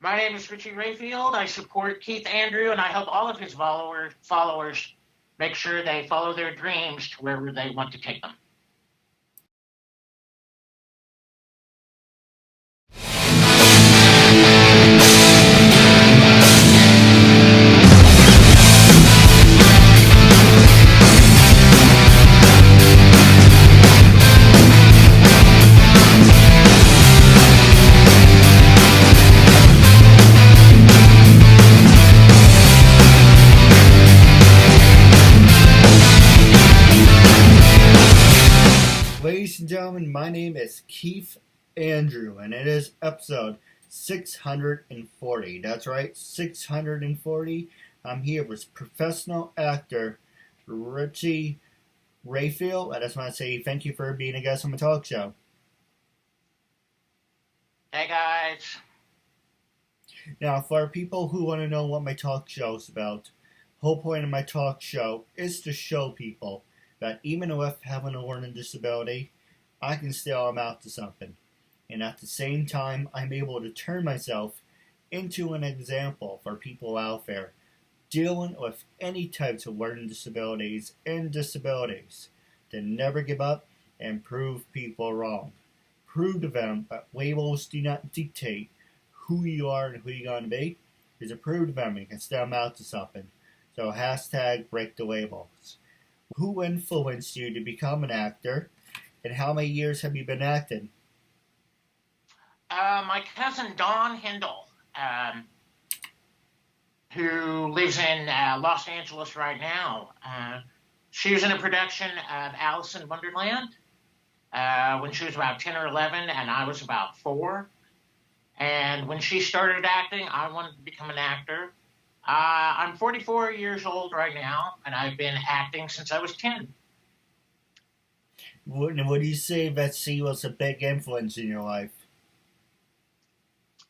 My name is Richie Rayfield. I support Keith Andrew, and I help all of his followers make sure they follow their dreams to wherever they want to take them. Ladies and gentlemen, my name is Keith Andrew, and it is episode 640. That's right, 640. I'm here with professional actor Richie Rayfield. I just want to say thank you for being a guest on my talk show. Hey, guys. Now, for people who want to know what my talk show is about, the whole point of my talk show is to show people that even with having a learning disability, I can still amount to something. And at the same time, I'm able to turn myself into an example for people out there dealing with any types of learning disabilities and disabilities to never give up and prove people wrong. Prove to them that labels do not dictate who you are and who you're going to be. Is to prove to them you can still amount to something. So hashtag break the labels. Who influenced you to become an actor, and how many years have you been acting? My cousin Dawn Hindle, who lives in Los Angeles right now. She was in a production of Alice in Wonderland when she was about 10 or 11, and I was about 4. And when she started acting, I wanted to become an actor. I'm 44 years old right now, and I've been acting since I was 10. Would you say that she was a big influence in your life?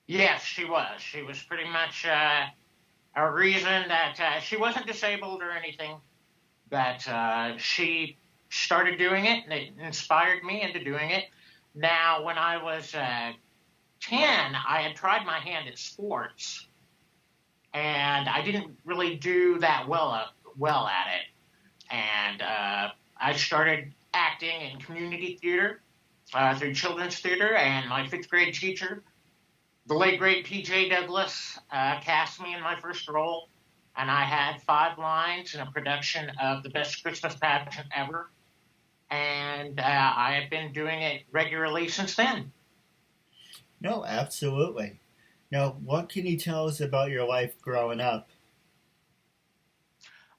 Yes, she was. She was pretty much a reason that she wasn't disabled or anything, but she started doing it, and it inspired me into doing it. Now, when I was 10, I had tried my hand at sports, and I didn't really do that well at it. And I started acting in community theater through children's theater, and my 5th grade teacher, the late great P.J. Douglas, cast me in my first role, and I had 5 lines in a production of The Best Christmas Pageant Ever, and I have been doing it regularly since then. No, absolutely. Now, what can you tell us about your life growing up?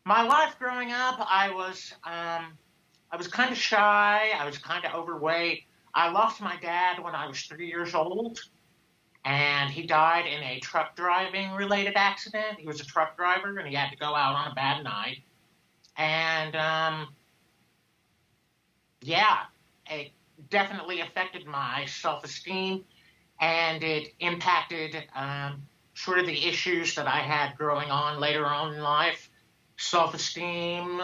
My life growing up, I was kind of shy. I was kind of overweight. I lost my dad when I was 3 years old, and he died in a truck driving related accident. He was a truck driver, and he had to go out on a bad night. And it definitely affected my self-esteem, and it impacted sort of the issues that I had growing on later on in life. Self-esteem.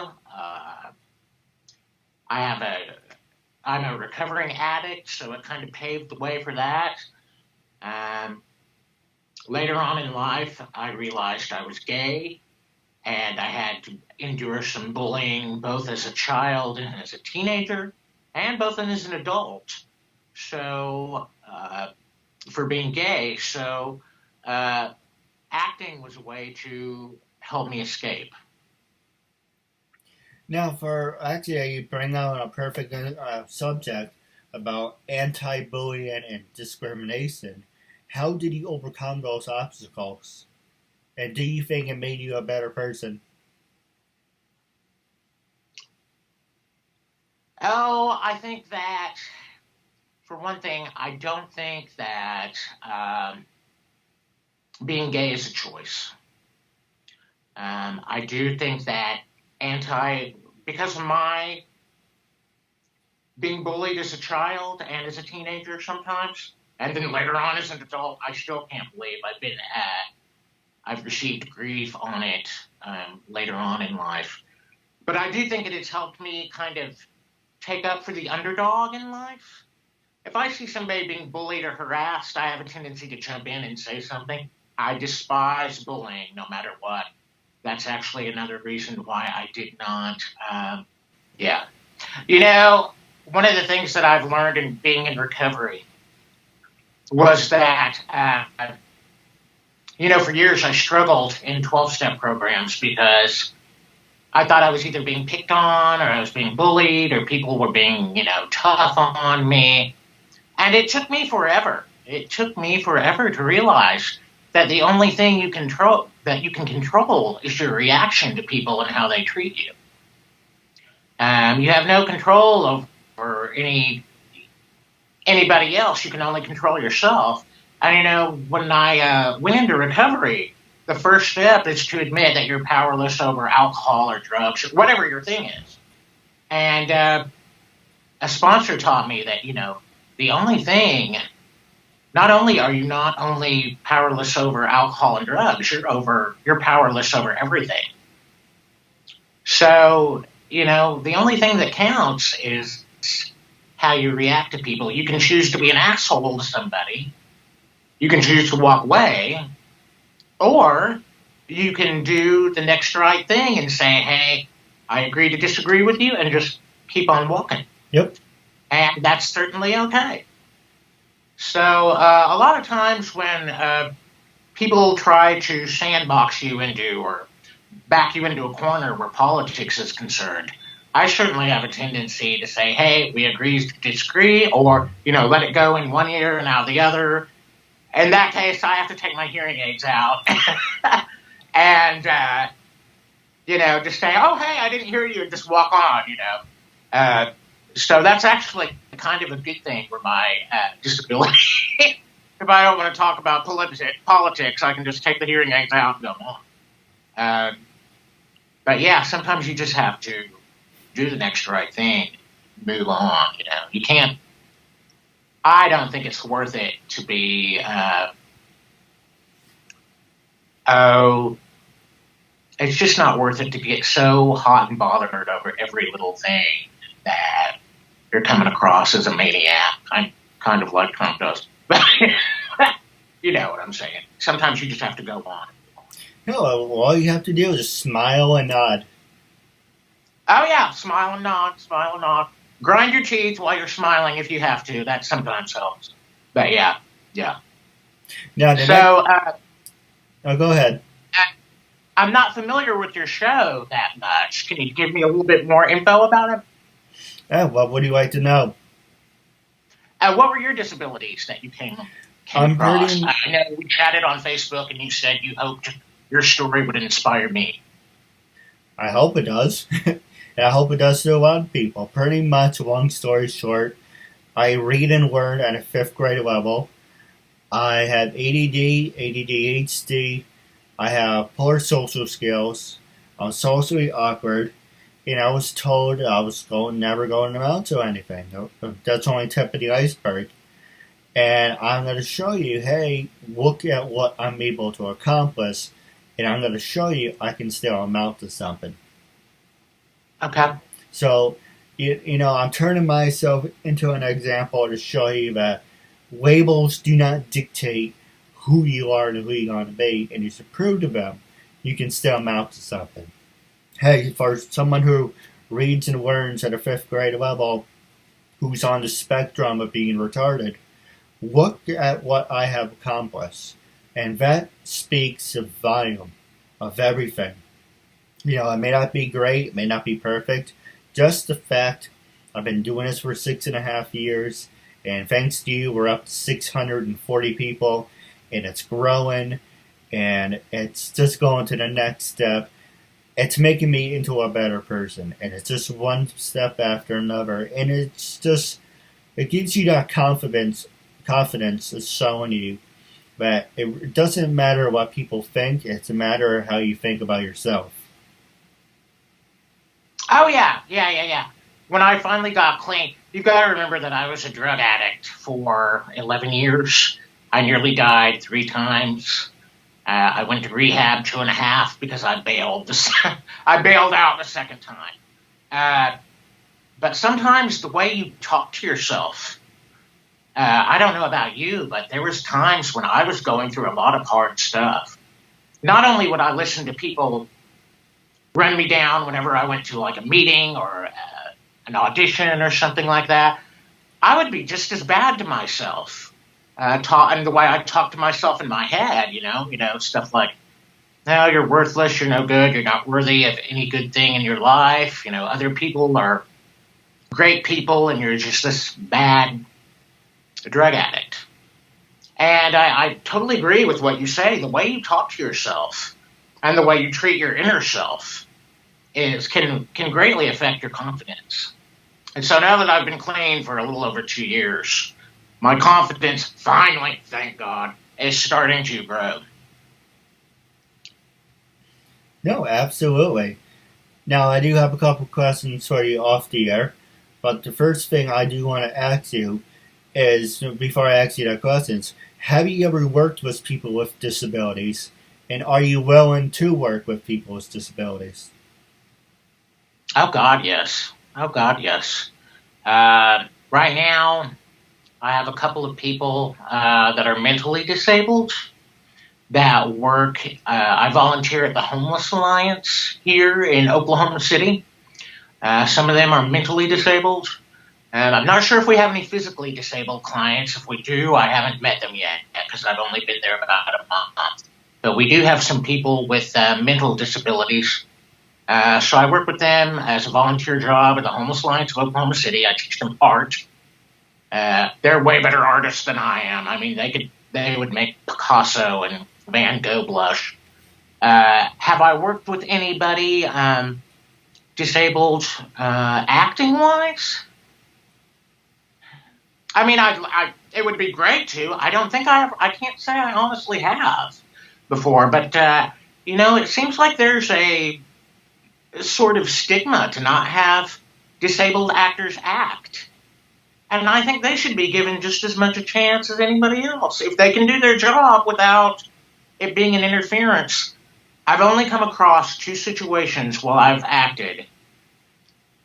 I'm a recovering addict, so it kind of paved the way for that. Later on in life, I realized I was gay, and I had to endure some bullying both as a child and as a teenager, and both as an adult. So, for being gay, so acting was a way to help me escape. Now, you bring out a perfect subject about anti-bullying and discrimination. How did you overcome those obstacles? And do you think it made you a better person? Oh, I think that, for one thing, I don't think that being gay is a choice. I do think that because of my being bullied as a child and as a teenager sometimes, and then later on as an adult, I still can't believe I've received grief on it later on in life. But I do think it has helped me kind of take up for the underdog in life. If I see somebody being bullied or harassed, I have a tendency to jump in and say something. I despise bullying no matter what. That's actually another reason why I did not. Yeah. You know, one of the things that I've learned in being in recovery was that, for years I struggled in 12-step programs because I thought I was either being picked on or I was being bullied or people were being, tough on me. And it took me forever. It took me forever to realize that the only thing you can control is your reaction to people and how they treat you. You have no control over anybody else. You can only control yourself. And when I went into recovery, the first step is to admit that you're powerless over alcohol or drugs, or whatever your thing is. And a sponsor taught me that the only thing. Not only are you not only powerless over alcohol and drugs, you're powerless over everything. So, the only thing that counts is how you react to people. You can choose to be an asshole to somebody. You can choose to walk away. Or you can do the next right thing and say, hey, I agree to disagree with you, and just keep on walking. Yep. And that's certainly okay. So a lot of times when people try to sandbox you into or back you into a corner where politics is concerned, I certainly have a tendency to say, hey, we agree to disagree, or, let it go in one ear and out the other. In that case, I have to take my hearing aids out and, just say, oh, hey, I didn't hear you, and just walk on, So that's actually kind of a good thing for my disability. If I don't want to talk about politics, I can just take the hearing aids out and go on. But yeah, sometimes you just have to do the next right thing, move on. You can't. I don't think it's worth it to be. It's just not worth it to get so hot and bothered over every little thing that you're coming across as a maniac. I'm kind of like Trump does. But you know what I'm saying. Sometimes you just have to go on. No, all you have to do is just smile and nod. Oh, yeah, smile and nod. Grind your teeth while you're smiling if you have to. That sometimes helps. But yeah. Now, go ahead. I'm not familiar with your show that much. Can you give me a little bit more info about it? Well, what do you like to know? What were your disabilities that you came across? I know we chatted on Facebook and you said you hoped your story would inspire me. I hope it does. And I hope it does to a lot of people. Pretty much, long story short, I read and learn at a 5th grade level. I have ADD, ADHD. I have poor social skills. I'm socially awkward. And I was told I was never going to amount to anything. That's only the tip of the iceberg. And I'm going to show you, hey, look at what I'm able to accomplish. And I'm going to show you I can still amount to something. Okay. So, I'm turning myself into an example to show you that labels do not dictate who you are and who you're going to be. And you should prove to them you can still amount to something. Hey, for someone who reads and learns at a 5th grade level, who's on the spectrum of being retarded, look at what I have accomplished. And that speaks a volume of everything. It may not be great, it may not be perfect. Just the fact I've been doing this for 6.5 years, and thanks to you, we're up to 640 people, and it's growing, and it's just going to the next step. It's making me into a better person, and it's just one step after another, and it gives you that confidence is showing you that it doesn't matter what people think, it's a matter of how you think about yourself. Oh, yeah. When I finally got clean, you've got to remember that I was a drug addict for 11 years. I nearly died 3 times. I went to rehab 2.5 because I bailed. I bailed out the second time. But sometimes the way you talk to yourself I don't know about you, but there was times when I was going through a lot of hard stuff. Not only would I listen to people run me down whenever I went to like a meeting or an audition or something like that, I would be just as bad to myself. And the way I talk to myself in my head, stuff like, no, you're worthless, you're no good, you're not worthy of any good thing in your life. Other people are great people and you're just this bad drug addict. And I totally agree with what you say. The way you talk to yourself and the way you treat your inner self can greatly affect your confidence. And so now that I've been clean for a little over 2 years, my confidence finally, thank God, is starting to grow. No, absolutely. Now, I do have a couple questions for you off the air, but the first thing I do want to ask you is, before I ask you that questions, have you ever worked with people with disabilities, and are you willing to work with people with disabilities? Oh, God, yes. Oh, God, yes. Right now, I have a couple of people that are mentally disabled that work. I volunteer at the Homeless Alliance here in Oklahoma City. Some of them are mentally disabled. And I'm not sure if we have any physically disabled clients. If we do, I haven't met them yet because I've only been there about a month. But we do have some people with mental disabilities. So I work with them as a volunteer job at the Homeless Alliance of Oklahoma City. I teach them art. They're way better artists than I am. I mean, they would make Picasso and Van Gogh blush. Have I worked with anybody disabled acting wise? I mean, it would be great to. I don't think I can't say I honestly have before, but it seems like there's a sort of stigma to not have disabled actors act. And I think they should be given just as much a chance as anybody else. If they can do their job without it being an interference. I've only come across 2 situations while I've acted.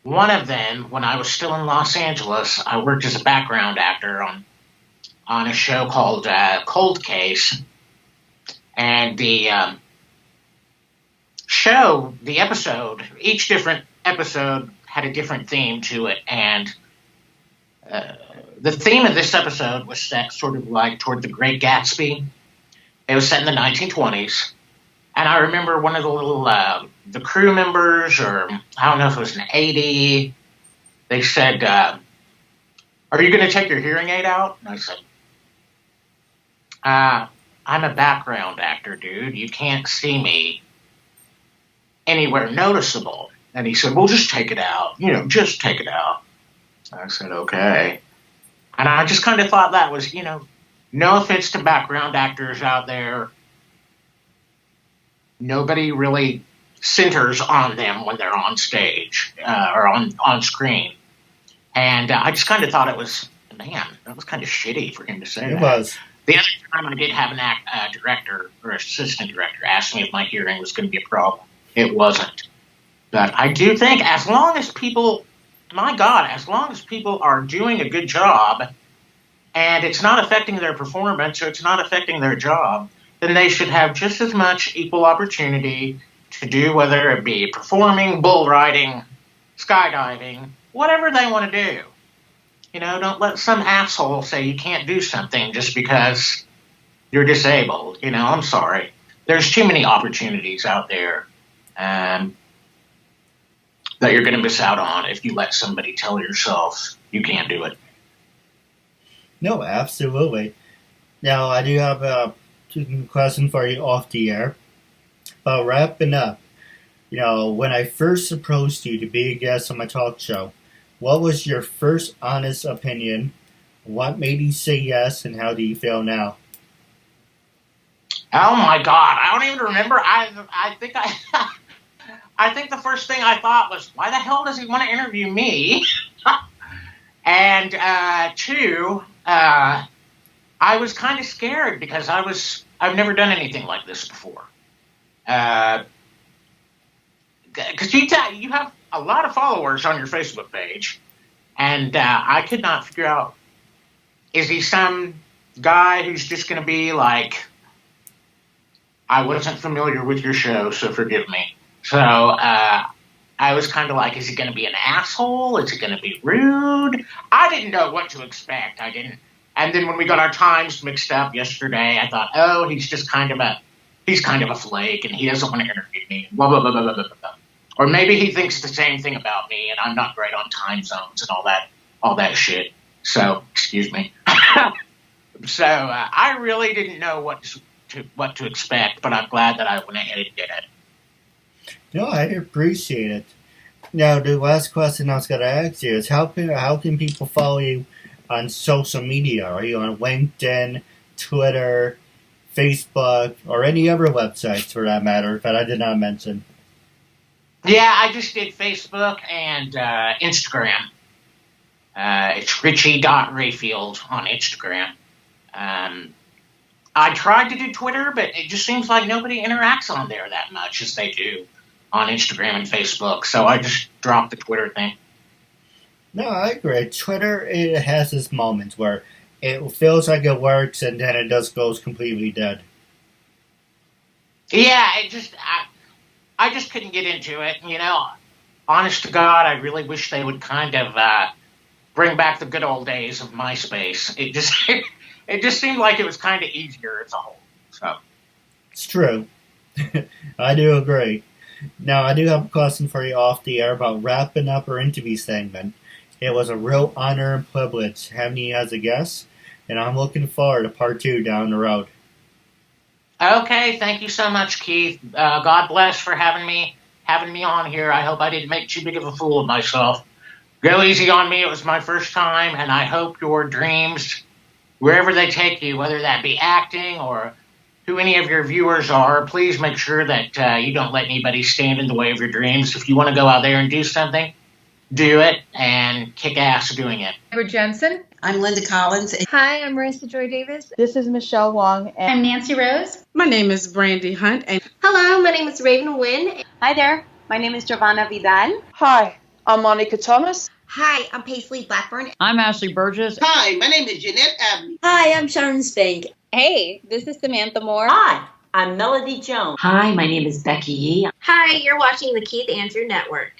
One of them, when I was still in Los Angeles, I worked as a background actor on a show called Cold Case. And the each different episode had a different theme to it. And the theme of this episode was set sort of like toward the Great Gatsby. It was set in the 1920s. And I remember one of the little, the crew members, or I don't know if it was an AD, they said, are you going to take your hearing aid out? And I said, I'm a background actor, dude. You can't see me anywhere noticeable. And he said, well, just take it out. Just take it out. I said, okay. And I just kind of thought that was, no offense to background actors out there. Nobody really centers on them when they're on stage or on screen. And I just kind of thought it was, man, that was kind of shitty for him to say that. It was. The other time I did have an director or assistant director ask me if my hearing was going to be a problem. It wasn't. But I do think as long as people are doing a good job and it's not affecting their performance or it's not affecting their job, then they should have just as much equal opportunity to do, whether it be performing, bull riding, skydiving, whatever they want to do. Don't let some asshole say you can't do something just because you're disabled. I'm sorry. There's too many opportunities out there that you're going to miss out on if you let somebody tell yourself you can't do it. No, absolutely. Now, I do have a question for you off the air. But wrapping up, when I first approached you to be a guest on my talk show, what was your first honest opinion? What made you say yes, and how do you feel now? Oh my God, I don't even remember. I think I think the first thing I thought was, why the hell does he want to interview me? And 2, I was kind of scared because I've never done anything like this before. Because you have a lot of followers on your Facebook page, and I could not figure out is he some guy who's just going to be like, I wasn't familiar with your show, so forgive me. So I was kind of like, is he going to be an asshole? Is he going to be rude? I didn't know what to expect. I didn't. And then when we got our times mixed up yesterday, I thought, oh, he's kind of a flake, and he doesn't want to interview me. Blah blah blah blah blah blah blah. Or maybe he thinks the same thing about me, and I'm not great on time zones and all that shit. So excuse me. So I really didn't know what to expect, but I'm glad that I went ahead and did it. No, I appreciate it. Now, the last question I was going to ask you is how can people follow you on social media? Are you on LinkedIn, Twitter, Facebook, or any other websites for that matter that I did not mention? Yeah, I just did Facebook and Instagram. It's Richie.Rayfield on Instagram. I tried to do Twitter, but it just seems like nobody interacts on there that much as they do on Instagram and Facebook. So I just dropped the Twitter thing. No, I agree. Twitter, it has its moments where it feels like it works and then it just goes completely dead. Yeah, I just couldn't get into it. You know, honest to God, I really wish they would kind of bring back the good old days of MySpace. It just seemed like it was kind of easier as a whole. So it's true. I do agree. Now, I do have a question for you off the air about wrapping up our interview segment. It was a real honor and privilege having you as a guest, and I'm looking forward to part 2 down the road. Okay, thank you so much, Keith. God bless for having me on here. I hope I didn't make too big of a fool of myself. Go easy on me. It was my first time, and I hope your dreams, wherever they take you, whether that be acting or who any of your viewers are, please make sure that you don't let anybody stand in the way of your dreams. If you want to go out there and do something, do it and kick ass doing it. Edward Jensen. I'm Linda Collins. Hi, I'm Marissa Joy Davis. This is Michelle Wong. And I'm Nancy Rose. My name is Brandy Hunt. And hello, my name is Raven Nguyen. Hi there. My name is Giovanna Vidal. Hi, I'm Monica Thomas. Hi, I'm Paisley Blackburn. I'm Ashley Burgess. Hi, my name is Jeanette Abney. Hi, I'm Sharon Spank. Hey, this is Samantha Moore. Hi, I'm Melody Jones. Hi, my name is Becky Yee. Hi, you're watching the Keith Andrew Network.